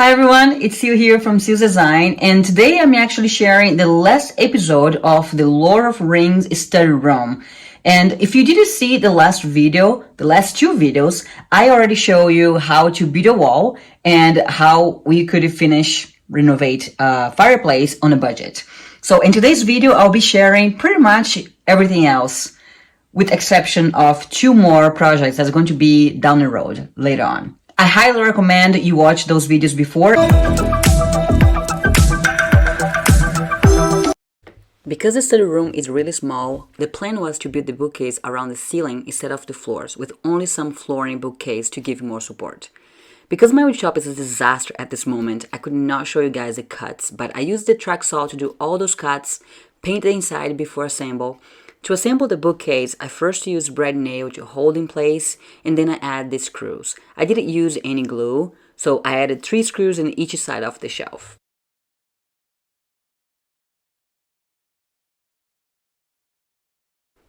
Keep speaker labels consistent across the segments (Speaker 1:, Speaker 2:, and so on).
Speaker 1: Hi everyone, it's Sil here from Sil's Design, and today I'm actually sharing the last episode of the Lord of Rings study room. And if you didn't see the last video, the last two videos, I already show you how to build a wall and how we could renovate a fireplace on a budget. So in today's video, I'll be sharing pretty much everything else, with exception of two more projects that's going to be down the road later on. I highly recommend you watch those videos before. Because the study room is really small, the plan was to build the bookcase around the ceiling instead of the floors, with only some flooring bookcase to give more support. Because my wood shop is a disaster at this moment, I could not show you guys the cuts, but I used the track saw to do all those cuts, paint the inside before assemble. To assemble the bookcase, I first used bread nail to hold in place, and then I add the screws. I didn't use any glue, so I added 3 screws in each side of the shelf.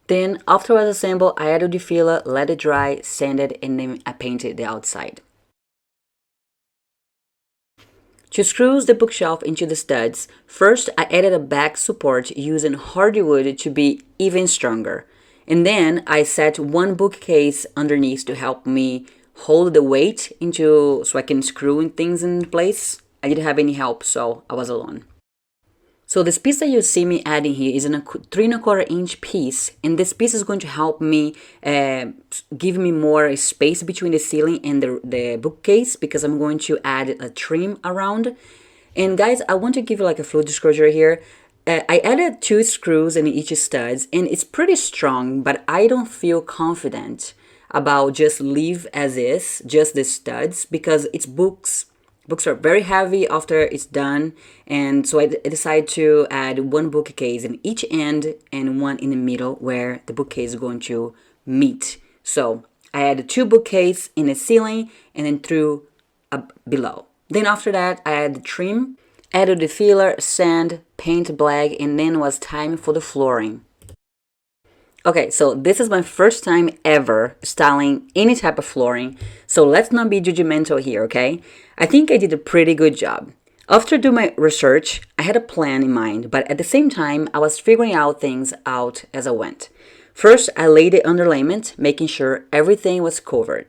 Speaker 1: Then, after I assembled, I added the filler, let it dry, sanded, and then I painted the outside. To screw the bookshelf into the studs, first I added a back support using hardwood to be even stronger. And then I set one bookcase underneath to help me hold the weight into so I can screw things in place. I didn't have any help, so I was alone. So this piece that you see me adding here is a 3¼ inch piece, and this piece is going to help me give me more space between the ceiling and the bookcase, because I'm going to add a trim around. And guys, I want to give you like a full disclosure here. I added 2 screws in each studs, and it's pretty strong, but I don't feel confident about just leave as is, just the studs, because it's books. Books are very heavy after it's done, and so I decided to add one bookcase in each end and one in the middle where the bookcase is going to meet. So I added 2 bookcases in the ceiling and then through below. Then after that, I added the trim, added the filler, sand, paint black, and then it was time for the flooring. Okay, so this is my first time ever styling any type of flooring, so let's not be judgmental here, okay? I think I did a pretty good job. After doing my research, I had a plan in mind, but at the same time, I was figuring out things out as I went. First, I laid the underlayment, making sure everything was covered.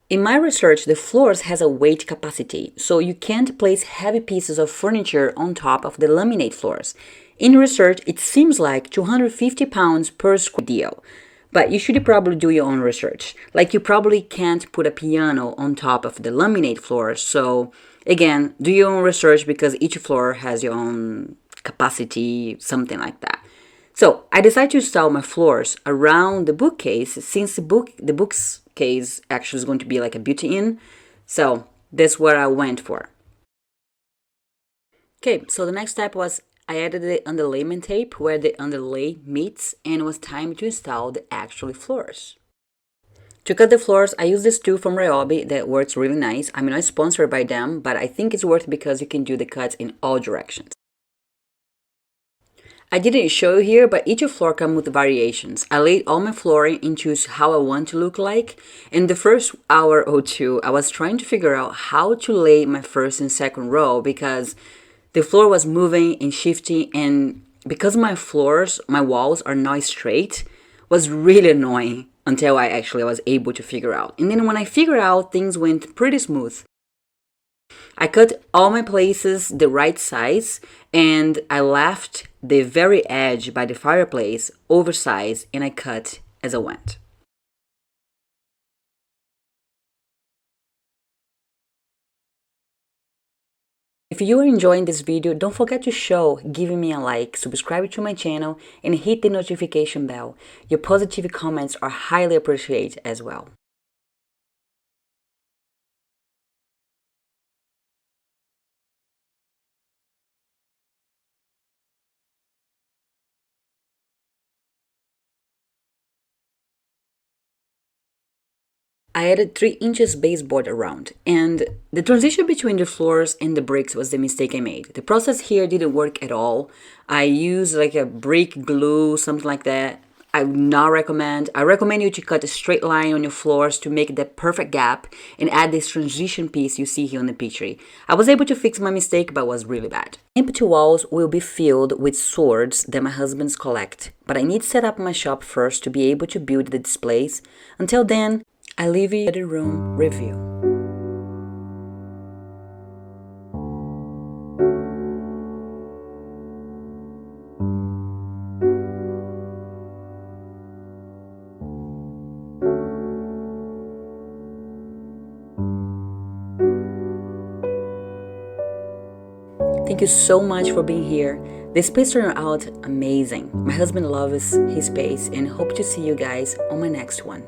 Speaker 1: In my research, the floors has a weight capacity, so you can't place heavy pieces of furniture on top of the laminate floors. In research, it seems like 250 pounds per square deal, but you should probably do your own research. Like, you probably can't put a piano on top of the laminate floor, so again, do your own research because each floor has your own capacity, something like that. So I decided to install my floors around the bookcase, since the bookcase actually is going to be like a built-in. So that's what I went for. Okay, so the next step was I added the underlayment tape where the underlay meets, and it was time to install the actual floors. To cut the floors, I use this tool from Ryobi that works really nice. I'm not sponsored by them, but I think it's worth it because you can do the cuts in all directions. I didn't show you here, but each floor comes with variations. I laid all my flooring into how I want to look like. In the first hour or two, I was trying to figure out how to lay my first and second row because the floor was moving and shifting, and because my walls are not straight, was really annoying until I was able to figure out. And then when I figured out, things went pretty smooth. I cut all my places the right size, and I left the very edge by the fireplace oversized, and I cut as I went. If you are enjoying this video, don't forget to show giving me a like, subscribe to my channel, and hit the notification bell. Your positive comments are highly appreciated as well. I added 3 inches baseboard around, and the transition between the floors and the bricks was the mistake I made. The process here didn't work at all. I used like a brick glue, something like that. I would not recommend. I recommend you to cut a straight line on your floors to make that perfect gap and add this transition piece you see here on the picture. I was able to fix my mistake, but it was really bad. Empty walls will be filled with swords that my husband's collect, but I need to set up my shop first to be able to build the displays. Until then, I leave you the room review. Thank you so much for being here. The space turned out amazing. My husband loves his space and hope to see you guys on my next one.